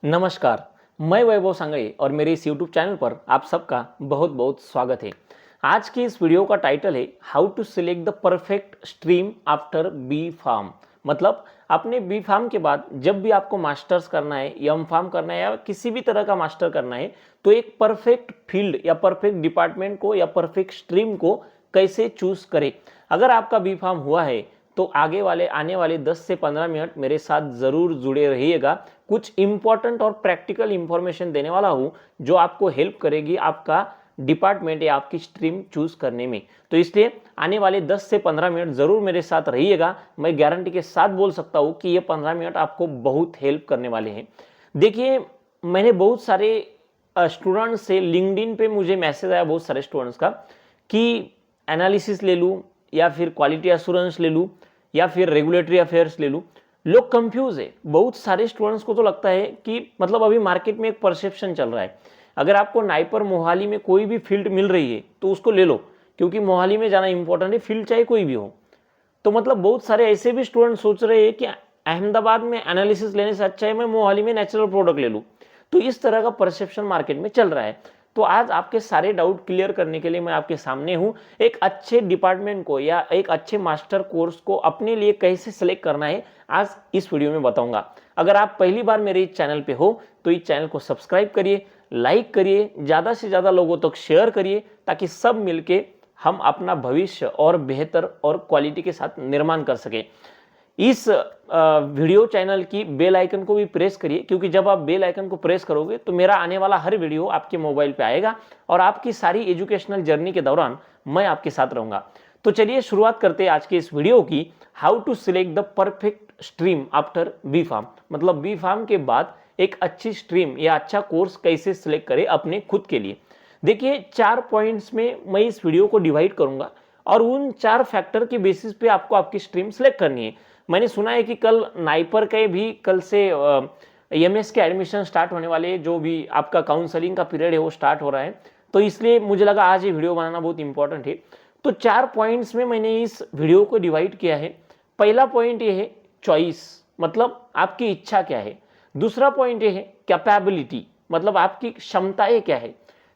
नमस्कार, मैं वैभव सांगळे और मेरे इस यूट्यूब चैनल पर आप सबका बहुत बहुत स्वागत है। आज की इस वीडियो का टाइटल है how to select the perfect stream after B pharm. मतलब अपने बी फार्म के बाद जब भी आपको मास्टर्स करना है, एम फार्म करना है या किसी भी तरह का मास्टर करना है, तो एक परफेक्ट फील्ड या परफेक्ट डिपार्टमेंट को या परफेक्ट स्ट्रीम को कैसे चूज करें। अगर आपका बी फार्म हुआ है तो आने वाले 10 से 15 मिनट मेरे साथ ज़रूर जुड़े रहिएगा। कुछ इंपॉर्टेंट और प्रैक्टिकल इंफॉर्मेशन देने वाला हूँ जो आपको हेल्प करेगी आपका डिपार्टमेंट या आपकी स्ट्रीम चूज करने में। तो इसलिए आने वाले 10 से 15 मिनट ज़रूर मेरे साथ रहिएगा। मैं गारंटी के साथ बोल सकता हूँ कि ये 15 मिनट आपको बहुत हेल्प करने वाले हैं। देखिए, मैंने बहुत सारे स्टूडेंट्स से लिंक्डइन पे मुझे मैसेज आया बहुत सारे स्टूडेंट्स का कि एनालिसिस ले लूँ या फिर क्वालिटी एश्योरेंस ले लूँ या फिर रेगुलेटरी अफेयर्स ले लूँ। लोग कंफ्यूज है। बहुत सारे स्टूडेंट्स को तो लगता है कि मतलब अभी मार्केट में एक परसेप्शन चल रहा है, अगर आपको नाइपर मोहाली में कोई भी फील्ड मिल रही है तो उसको ले लो, क्योंकि मोहाली में जाना इंपॉर्टेंट है, फील्ड चाहे कोई भी हो। तो मतलब बहुत सारे ऐसे भी स्टूडेंट सोच रहे हैं कि अहमदाबाद में एनालिसिस लेने से अच्छा है मैं मोहाली में नेचुरल प्रोडक्ट ले लूँ। तो इस तरह का परसेप्शन मार्केट में चल रहा है। तो आज आपके सारे डाउट क्लियर करने के लिए मैं आपके सामने हूं। एक अच्छे डिपार्टमेंट को या एक अच्छे मास्टर कोर्स को अपने लिए कैसे सेलेक्ट करना है आज इस वीडियो में बताऊंगा। अगर आप पहली बार मेरे इस चैनल पे हो तो इस चैनल को सब्सक्राइब करिए, लाइक करिए, ज़्यादा से ज़्यादा लोगों तक शेयर करिए, ताकि सब मिलके हम अपना भविष्य और बेहतर और क्वालिटी के साथ निर्माण कर सकें। इस वीडियो चैनल की बेल आइकन को भी प्रेस करिए, क्योंकि जब आप बेल आइकन को प्रेस करोगे तो मेरा आने वाला हर वीडियो आपके मोबाइल पे आएगा और आपकी सारी एजुकेशनल जर्नी के दौरान मैं आपके साथ रहूंगा। तो चलिए शुरुआत करते हैं आज के इस वीडियो की, how to select the perfect stream after B pharm. मतलब बी फार्म के बाद एक अच्छी स्ट्रीम या अच्छा कोर्स कैसे सिलेक्ट करें अपने खुद के लिए। देखिए, 4 पॉइंट्स में मैं इस वीडियो को डिवाइड करूंगा और उन 4 फैक्टर के बेसिस पे आपको आपकी स्ट्रीम सिलेक्ट करनी है। मैंने सुना है कि कल नाइपर के भी कल से एमएस के एडमिशन स्टार्ट होने वाले हैं, जो भी आपका काउंसलिंग का पीरियड है वो स्टार्ट हो रहा है। तो इसलिए मुझे लगा आज ये वीडियो बनाना बहुत इंपॉर्टेंट है। तो 4 पॉइंट्स में मैंने इस वीडियो को डिवाइड किया है। पहला पॉइंट ये है चॉइस, मतलब आपकी इच्छा क्या है। दूसरा पॉइंट ये है कैपेबिलिटी, मतलब आपकी क्षमताएं क्या है।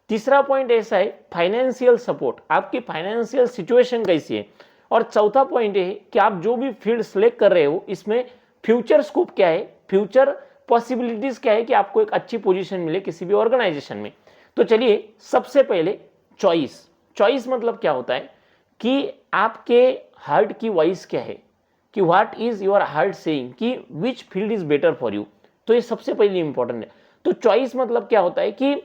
तीसरा पॉइंट ऐसा है फाइनेंशियल सपोर्ट, आपकी फाइनेंशियल सिचुएशन कैसी है। और चौथा पॉइंट ये है कि आप जो भी फील्ड सेलेक्ट कर रहे हो इसमें फ्यूचर स्कोप क्या है, फ्यूचर पॉसिबिलिटीज क्या है कि आपको एक अच्छी पोजीशन मिले किसी भी ऑर्गेनाइजेशन में। तो चलिए, सबसे पहले चॉइस। चॉइस मतलब क्या होता है कि आपके हार्ट की वॉइस क्या है, कि what is your heart saying, कि which field is better for you. तो ये सबसे पहले इंपॉर्टेंट है। तो चॉइस मतलब क्या होता है कि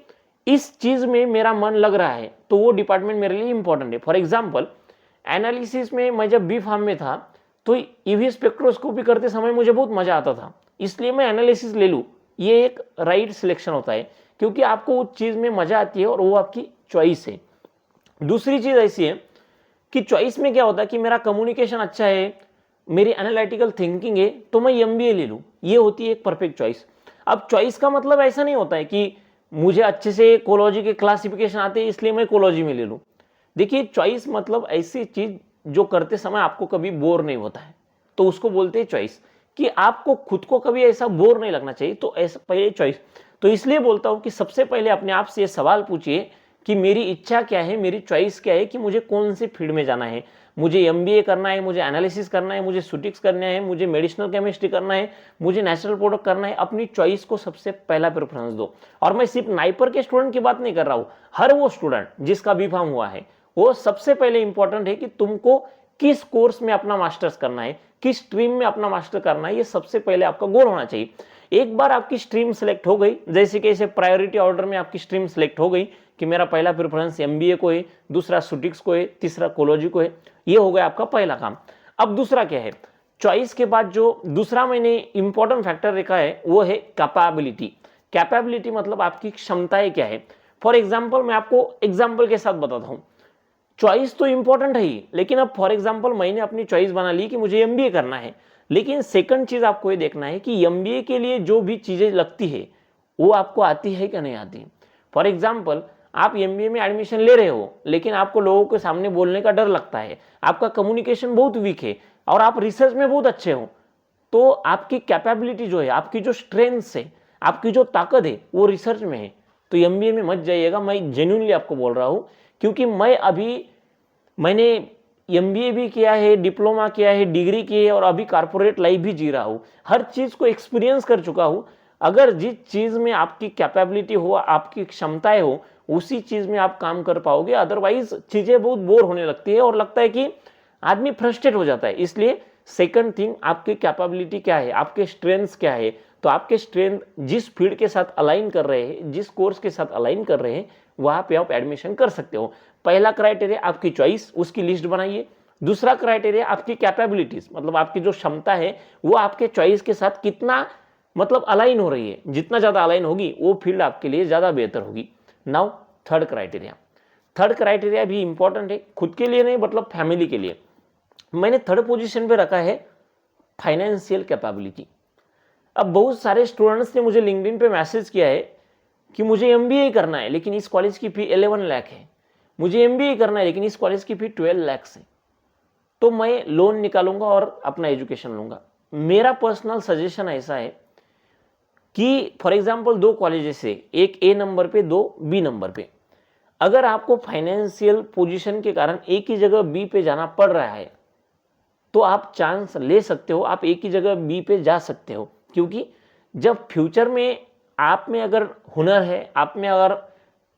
इस चीज में मेरा मन लग रहा है तो वो डिपार्टमेंट मेरे लिए इंपॉर्टेंट है। फॉर एग्जाम्पल, एनालिसिस में मैं जब बी फार्म में था तो ईवी स्पेक्ट्रोस्कोपी करते समय मुझे बहुत मजा आता था, इसलिए मैं एनालिसिस ले लूँ, ये एक राइट सिलेक्शन होता है, क्योंकि आपको उस चीज में मजा आती है और वो आपकी चॉइस है। दूसरी चीज ऐसी है कि चॉइस में क्या होता है कि मेरा कम्युनिकेशन अच्छा है, मेरी एनालिटिकल थिंकिंग है, तो मैं एमबीए ले लूँ, ये होती है एक परफेक्ट चॉइस। अब चॉइस का मतलब ऐसा नहीं होता है कि मुझे अच्छे से कोलॉजी के क्लासिफिकेशन आते हैं इसलिए मैं कोलॉजी में ले लूँ। देखिए, चॉइस मतलब ऐसी चीज जो करते समय आपको कभी बोर नहीं होता है, तो उसको बोलते हैं चॉइस। कि आपको खुद को कभी ऐसा बोर नहीं लगना चाहिए, तो ऐसा पहले चॉइस। तो इसलिए बोलता हूं कि सबसे पहले अपने आप से ये सवाल पूछिए कि मेरी इच्छा क्या है, मेरी चॉइस क्या है, कि मुझे कौन सी फील्ड में जाना है। मुझे एमबीए करना है, मुझे एनालिसिस करना है, मुझे सुटिक्स करना है, मुझे मेडिसिनल केमिस्ट्री करना है, मुझे नेचुरल प्रोडक्ट करना है। अपनी चॉइस को सबसे पहला प्रेफरेंस दो। और मैं सिर्फ नाइपर के स्टूडेंट की बात नहीं कर रहा हूं, हर वो स्टूडेंट जिसका बी फार्म हुआ है, वो सबसे पहले इंपॉर्टेंट है कि तुमको किस कोर्स में अपना मास्टर्स करना है, किस स्ट्रीम में अपना मास्टर करना है, ये सबसे पहले आपका गोल होना चाहिए। एक बार आपकी स्ट्रीम सेलेक्ट हो गई, जैसे कि इसे प्रायोरिटी ऑर्डर में आपकी स्ट्रीम सेलेक्ट हो गई कि मेरा पहला प्रेफरेंस एमबीए को है, दूसरा सुटिक्स को है, तीसरा कोलॉजी को है, ये हो गया आपका पहला काम। अब दूसरा क्या है, चॉइस के बाद जो दूसरा मैंने इंपॉर्टेंट फैक्टर रखा है वो है कैपेबिलिटी। कैपेबिलिटी मतलब आपकी क्षमताएं क्या है। फॉर एग्जाम्पल, मैं आपको एग्जाम्पल के साथ बताता हूं। चॉइस तो इंपॉर्टेंट है ही, लेकिन अब फॉर एग्जांपल मैंने अपनी चॉइस बना ली कि मुझे एमबीए करना है, लेकिन सेकंड चीज आपको ये देखना है कि एमबीए के लिए जो भी चीजें लगती है वो आपको आती है क्या नहीं आती। फॉर एग्जांपल, आप एमबीए में एडमिशन ले रहे हो लेकिन आपको लोगों के सामने बोलने का डर लगता है, आपका कम्युनिकेशन बहुत वीक है और आप रिसर्च में बहुत अच्छे हो, तो आपकी कैपेबिलिटी जो है, आपकी जो स्ट्रेंथ है, आपकी जो ताकत है वो रिसर्च में है, तो एमबीए में मत जाइएगा। मैं जेन्युइनली आपको बोल रहा हूँ, क्योंकि मैंने एमबीए भी किया है, डिप्लोमा किया है, डिग्री की है, और अभी कॉर्पोरेट लाइफ भी जी रहा हूँ। हर चीज़ को एक्सपीरियंस कर चुका हूँ। अगर जिस चीज़ में आपकी कैपेबिलिटी हो, आपकी क्षमताएं हो, उसी चीज़ में आप काम कर पाओगे। अदरवाइज चीज़ें बहुत बोर होने लगती है और लगता है कि आदमी फ्रस्ट्रेट हो जाता है। इसलिए सेकंड थिंग, आपकी कैपेबिलिटी क्या है, आपके स्ट्रेंथ्स क्या है। तो आपके स्ट्रेंथ जिस फील्ड के साथ अलाइन कर रहे हैं, जिस कोर्स के साथ अलाइन कर रहे हैं, वहां पे आप एडमिशन कर सकते हो। पहला क्राइटेरिया आपकी चॉइस, उसकी लिस्ट बनाइए। दूसरा क्राइटेरिया आपकी कैपेबिलिटीज, मतलब आपकी जो क्षमता है वो आपके चॉइस के साथ कितना मतलब अलाइन हो रही है। जितना ज़्यादा अलाइन होगी वो फील्ड आपके लिए ज़्यादा बेहतर होगी। नाउ थर्ड क्राइटेरिया भी इंपॉर्टेंट है, खुद के लिए नहीं मतलब फैमिली के लिए। मैंने थर्ड पोजीशन पे रखा है फाइनेंशियल कैपेबिलिटी। अब बहुत सारे स्टूडेंट्स ने मुझे लिंक्डइन पे मैसेज किया है कि मुझे एमबीए करना है लेकिन इस कॉलेज की फी 11 लाख है, मुझे एमबीए करना है लेकिन इस कॉलेज की फी 12 लाख है, तो मैं लोन निकालूंगा और अपना एजुकेशन लूंगा। मेरा पर्सनल सजेशन ऐसा है कि फॉर एग्जांपल दो कॉलेजेस है, एक ए नंबर पे, दो बी नंबर पे। अगर आपको फाइनेंशियल पोजीशन के कारण एक ही जगह बी पे जाना पड़ रहा है तो आप चांस ले सकते हो, आप एक ही जगह बी पे जा सकते हो। क्योंकि जब फ्यूचर में आप में अगर हुनर है, आप में अगर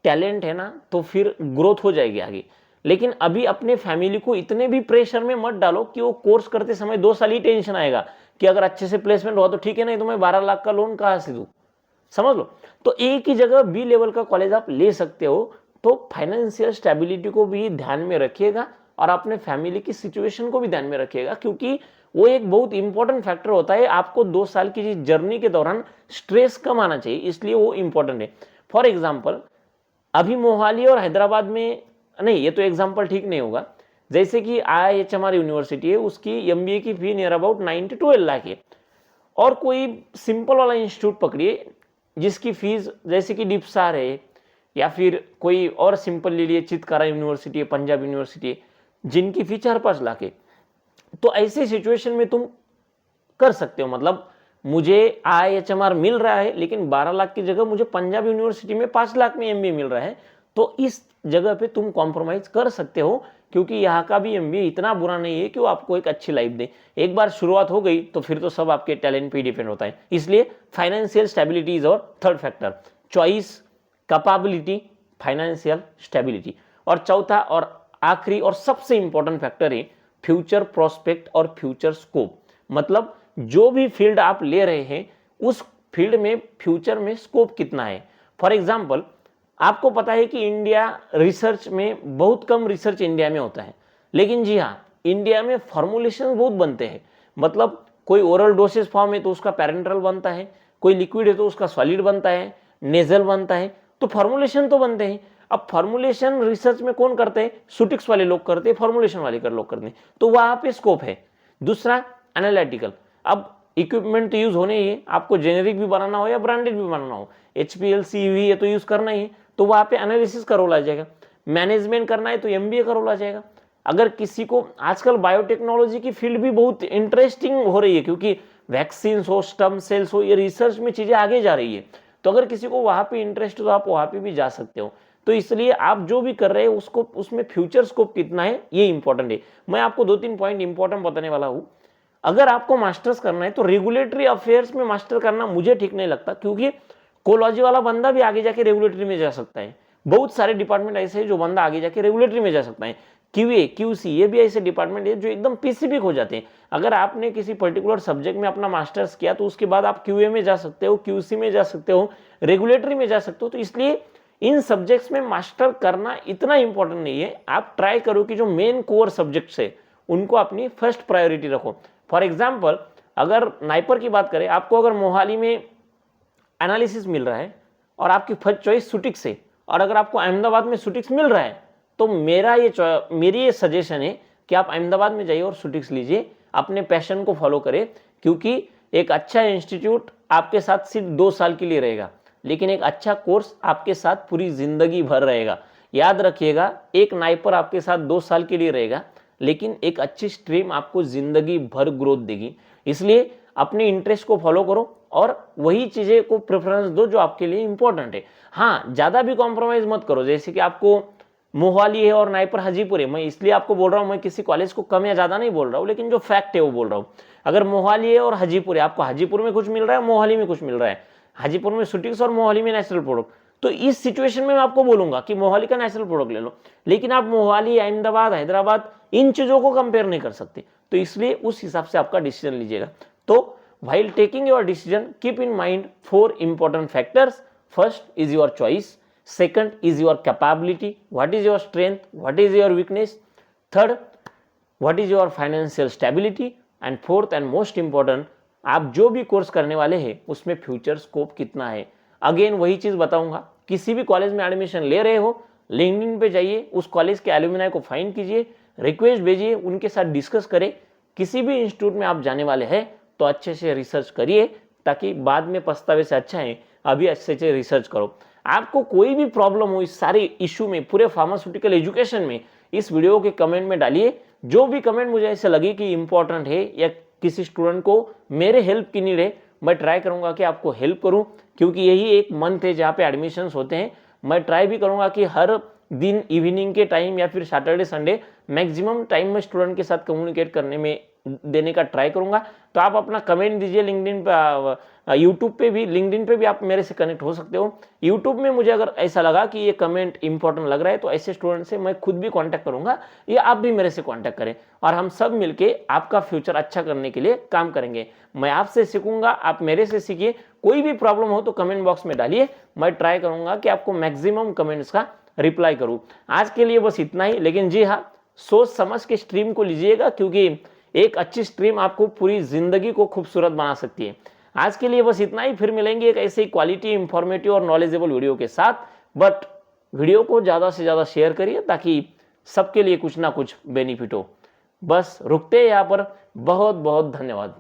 टैलेंट है ना, तो फिर ग्रोथ हो जाएगी आगे। लेकिन अभी अपने फैमिली को इतने भी प्रेशर में मत डालो कि वो कोर्स करते समय 2 साल ही टेंशन आएगा कि अगर अच्छे से प्लेसमेंट हुआ तो ठीक है, नहीं तो मैं 12 लाख का लोन कहाँ से दूं। समझ लो, तो एक ही जगह बी लेवल का कॉलेज आप ले सकते हो। तो फाइनेंशियल स्टेबिलिटी को भी ध्यान में रखिएगा और अपने फैमिली की सिचुएशन को भी ध्यान में रखिएगा, क्योंकि वो एक बहुत इंपॉर्टेंट फैक्टर होता है। आपको 2 साल की जर्नी के दौरान स्ट्रेस कम आना चाहिए, इसलिए वो इंपॉर्टेंट है। फॉर एग्जाम्पल अभी मोहाली और हैदराबाद में, नहीं ये तो एग्जाम्पल ठीक नहीं होगा, जैसे कि IIHMR यूनिवर्सिटी है, उसकी एमबीए की फी नियर अबाउट 9 to 12 लाख है। और कोई सिंपल वाला इंस्टीट्यूट पकड़िए जिसकी फीस जैसे कि डिप्सार है, या फिर कोई और सिंपल ले लिए चितकारा यूनिवर्सिटी है, पंजाब यूनिवर्सिटी है, जिनकी फी 4-5 लाख है। तो ऐसे सिचुएशन में तुम कर सकते हो, मतलब मुझे IIHMR मिल रहा है लेकिन 12 लाख की जगह मुझे पंजाब यूनिवर्सिटी में 5 लाख में एमबीए मिल रहा है, तो इस जगह पे तुम कॉम्प्रोमाइज कर सकते हो। क्योंकि यहाँ का भी एमबीए इतना बुरा नहीं है कि वो आपको एक अच्छी लाइफ दे। एक बार शुरुआत हो गई तो फिर तो सब आपके टैलेंट पे डिपेंड होता है। इसलिए फाइनेंशियल स्टेबिलिटी इज और third factor, choice, capability, financial stability. और चौथा और आखिरी और सबसे इंपॉर्टेंट फैक्टर है फ्यूचर प्रोस्पेक्ट और फ्यूचर स्कोप। मतलब जो भी फील्ड आप ले रहे हैं उस फील्ड में फ्यूचर में स्कोप कितना है। फॉर एग्जाम्पल आपको पता है कि इंडिया रिसर्च में बहुत कम रिसर्च इंडिया में होता है, लेकिन जी हाँ, इंडिया में फॉर्मुलेशन बहुत बनते हैं। मतलब कोई ओरल डोसेज फॉर्म है तो उसका पैरेंट्रल बनता है, कोई लिक्विड है तो उसका सॉलिड बनता है, नेजल बनता है, तो फॉर्मुलेशन तो बनते हैं। अब फॉर्मुलेशन रिसर्च में कौन करते हैं? सुटिक्स वाले लोग करते हैं, फॉर्मुलेशन वाले लोग करते हैं, तो वहां पे स्कोप है। दूसरा एनालिटिकल, अब इक्विपमेंट तो यूज होने ही है, आपको जेनेरिक भी बनाना हो या ब्रांडेड भी बनाना हो, HPLC है तो यूज करना ही है, तो वहां पे एनालिसिस का रोल आ जाएगा। मैनेजमेंट करना है तो MBA का रोल आ जाएगा। अगर किसी को, आजकल बायोटेक्नोलॉजी की फील्ड भी बहुत इंटरेस्टिंग हो रही है, क्योंकि वैक्सीन हो, स्टम सेल्स हो, ये रिसर्च में चीजें आगे जा रही है। तो अगर किसी को वहां पे इंटरेस्ट हो तो आप वहां पे भी जा सकते हो। तो इसलिए आप जो भी कर रहे हैं उसको, उसमें फ्यूचर स्कोप कितना है ये इंपॉर्टेंट है। मैं आपको 2-3 पॉइंट इंपॉर्टेंट बताने वाला हूं। अगर आपको मास्टर्स करना है तो रेगुलेटरी अफेयर्स में मास्टर करना मुझे ठीक नहीं लगता, क्योंकि कोलॉजी वाला बंदा भी आगे जाके रेगुलेटरी में जा सकता है। बहुत सारे डिपार्टमेंट ऐसे हैं जो बंदा आगे जाके रेगुलेटरी में जा सकता है। QA QC ये भी ऐसे डिपार्टमेंट है जो एकदम स्पेसिफिक हो जाते हैं। अगर आपने किसी पर्टिकुलर सब्जेक्ट में अपना मास्टर्स किया तो उसके बाद आप QA में जा सकते हो, QC में जा सकते हो, रेगुलेटरी में जा सकते हो। तो इसलिए इन सब्जेक्ट्स में मास्टर करना इतना इंपॉर्टेंट नहीं है। आप ट्राई करो कि जो मेन कोर सब्जेक्ट्स है उनको अपनी फर्स्ट प्रायोरिटी रखो। फॉर एग्जाम्पल अगर नाइपर की बात करें, आपको अगर मोहाली में एनालिसिस मिल रहा है और आपकी फर्स्ट चॉइस सुटिक्स है, और अगर आपको अहमदाबाद में सुटिक्स मिल रहा है, तो मेरी ये सजेशन है कि आप अहमदाबाद में जाइए और सुटिक्स लीजिए, अपने पैशन को फॉलो करें। क्योंकि एक अच्छा इंस्टीट्यूट आपके साथ सिर्फ 2 साल के लिए रहेगा, लेकिन एक अच्छा कोर्स आपके साथ पूरी जिंदगी भर रहेगा। याद रखिएगा, एक नाइपर आपके साथ 2 साल के लिए रहेगा, लेकिन एक अच्छी स्ट्रीम आपको जिंदगी भर ग्रोथ देगी। इसलिए अपने इंटरेस्ट को फॉलो करो और वही चीज़ें को प्रेफरेंस दो जो आपके लिए इंपॉर्टेंट है। हाँ, ज़्यादा भी कॉम्प्रोमाइज़ मत करो, जैसे कि आपको मोहाली है और नाइपर हाजीपुर है, मैं इसलिए आपको बोल रहा हूँ, मैं किसी कॉलेज को कम या ज़्यादा नहीं बोल रहा हूँ, लेकिन जो फैक्ट है वो बोल रहा हूँ। अगर मोहाली है और हाजीपुर है, आपको हाजीपुर में कुछ मिल रहा है, मोहाली में कुछ मिल रहा है, हाजीपुर में सुटिक्स और मोहाली में नेचुरल प्रोडक्ट, तो इस सिचुएशन में मैं आपको बोलूंगा कि मोहाली का नेचुरल प्रोडक्ट ले लो, लेकिन आप मोहाली, अहमदाबाद, हैदराबाद इन चीज़ों को कंपेयर नहीं कर सकते, तो इसलिए उस हिसाब से आपका डिसीजन लीजिएगा। तो while taking your decision, keep in mind 4 important factors. First is your choice. Second is your capability. What is your strength? What is your weakness? Third, what is your financial stability? And fourth and most important, आप जो भी course करने वाले हैं उसमें future scope कितना है। Again वही चीज़ बताऊंगा, किसी भी कॉलेज में एडमिशन ले रहे हो, लिंक्डइन पे जाइए, उस कॉलेज के एलुमनाई को फाइंड कीजिए, रिक्वेस्ट भेजिए, उनके साथ डिस्कस करें। किसी भी इंस्टीट्यूट में आप जाने वाले हैं तो अच्छे से रिसर्च करिए, ताकि बाद में पछतावे से अच्छा है अभी अच्छे से रिसर्च करो। आपको कोई भी प्रॉब्लम हो इस सारे इशू में, पूरे फार्मास्यूटिकल एजुकेशन में, इस वीडियो के कमेंट में डालिए। जो भी कमेंट मुझे ऐसे लगे कि इंपॉर्टेंट है या किसी स्टूडेंट को मेरे हेल्प की नीड है, मैं ट्राई करूंगा कि आपको हेल्प करूं, क्योंकि यही एक मंथ है जहाँ पे एडमिशन्स होते हैं। मैं ट्राई भी करूंगा कि हर दिन इवनिंग के टाइम या फिर सैटरडे संडे मैक्सिमम टाइम में स्टूडेंट के साथ कम्युनिकेट करने में देने का ट्राई करूंगा। तो आप अपना कमेंट दीजिए लिंक्डइन पे, यूट्यूब पे भी, लिंक्डइन पे भी आप मेरे से कनेक्ट हो सकते हो। यूट्यूब में मुझे अगर ऐसा लगा कि ये कमेंट इंपॉर्टेंट लग रहा है तो ऐसे स्टूडेंट से मैं खुद भी कांटेक्ट करूंगा, या आप भी मेरे से कांटेक्ट करें, और हम सब मिलके आपका फ्यूचर अच्छा करने के लिए काम करेंगे। मैं आपसे सीखूंगा, आप मेरे से सीखिए। कोई भी प्रॉब्लम हो तो कमेंट बॉक्स में डालिए, मैं ट्राई करूंगा कि आपको मैक्सिमम कमेंट्स का रिप्लाई करूं। आज के लिए बस इतना ही, लेकिन जी हाँ, सोच समझ के स्ट्रीम को लीजिएगा, क्योंकि एक अच्छी स्ट्रीम आपको पूरी जिंदगी को खूबसूरत बना सकती है। आज के लिए बस इतना ही, फिर मिलेंगे एक ऐसे ही क्वालिटी, इंफॉर्मेटिव और नॉलेजेबल वीडियो के साथ। बट वीडियो को ज़्यादा से ज़्यादा शेयर करिए ताकि सबके लिए कुछ ना कुछ बेनिफिट हो। बस रुकते हैं यहाँ पर। बहुत बहुत धन्यवाद।